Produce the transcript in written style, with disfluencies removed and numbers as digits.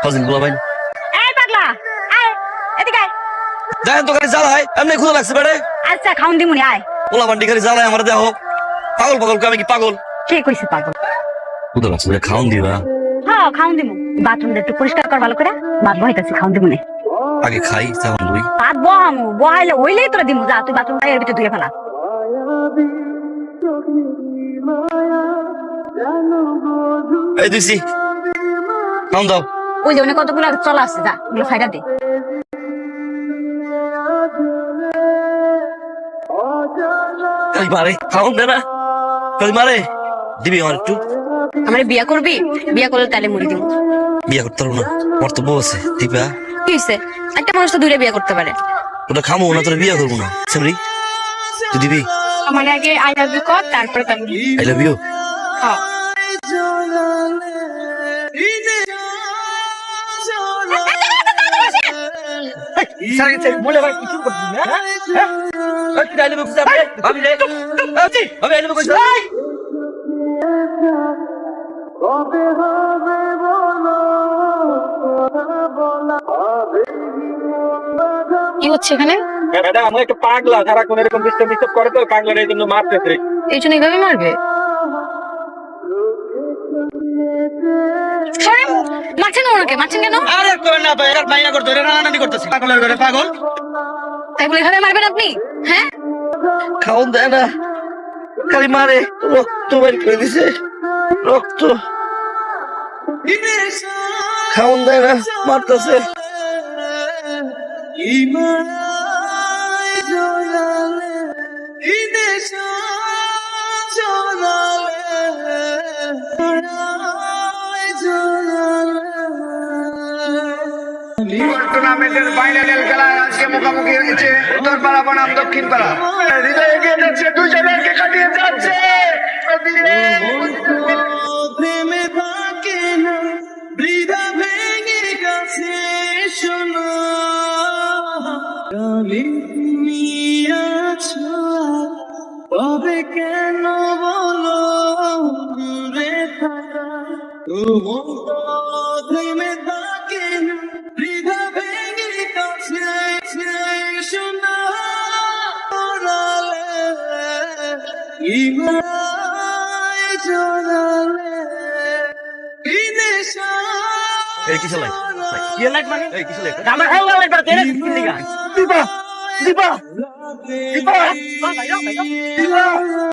Cousin গুলো ভাই এই পাগলা আয় এদিকে আয়। দেখেন তো খালি জ্বালায় এমনি ক্ষুদা লাগছে বেড়ে আচ্ছা খাউন দিমুনি আয়। পোলা বান্ডি খালি জ্বালায় আমার দেহ পাগল পাগল আমি কি পাগল কে কইছে পাগল? ক্ষুদা লাগছে বেড়ে খাওন দিবা হ্যাঁ খাউন দিমু। বাথরুমটা একটু পরিষ্কার কর ভালো করে। ভাত বহাইতাছি খাউন দিমুনি। আগে খাই চাওয়ান দুই ভাত বহামু বহাইলে হইলেই তোরা দিমু। যা তুই বাথরুমটা এর ভিতরে ধুয়ে ফেলা। এই দিছি খাওন দাও ওই যে অনেক কতগুলো চলা আছে যা ওগুলো ফাইডা দে। খালি মারে খাওন দে না খালি মারে দিবি আমার একটু আমারে বিয়া করবি? বিয়া করলে তাহলে মুড়ি দিমু। বিয়ে করতে পারবো না আমার তো বউ আছে দিবা কি হইছে? একটা মানুষ তো দূরে বিয়া করতে পারে। ওটা খামো না তোর বিয়ে করবো না সেমরি তুই দিবি আমার আগে আই লাভ ইউ কর তারপরে তার আই লাভ ইউ হ্যাঁ। কি হচ্ছে এখানে? ম্যাডাম আমি একটা পাগলা সারাক্ষণ এরকম ডিস্টার্ব করে তো পাগলার এই জন্য মারতেছে। এই জন্য এইভাবে মারবে? মারছেন ওনাকে? মারছেন কেন? আরে করে না ভাই মাইয়া করতে রানানি করতেছি পাগলের ঘরে পাগল তাই বলে এভাবে মারবেন আপনি? হ্যাঁ খাওন দেয় না খালি মারে রক্ত বের করে দিছে রক্ত খাওন দেয় না মারতেছে টুর্নামেন্টের ফাইনাল খেলায় আজকে মুখোমুখি হয়েছে উত্তরপাড়া বনাম দক্ষিণপাড়া। হৃদয়ে এগিয়ে যাচ্ছে, দুজনকে কাটিয়ে যাচ্ছে। তবে কেন বলো দূরে থাকা প্রেমে থাকে না হৃদয় ভেঙে কাছে শোনা ইমায় জড়ালে ইনেশা এই কিসে লাইট কি লাইট মানে এই কিসে লাইট আমার হেলা লাইট বাড়তে রে দিবা দিবা দিবা দিবা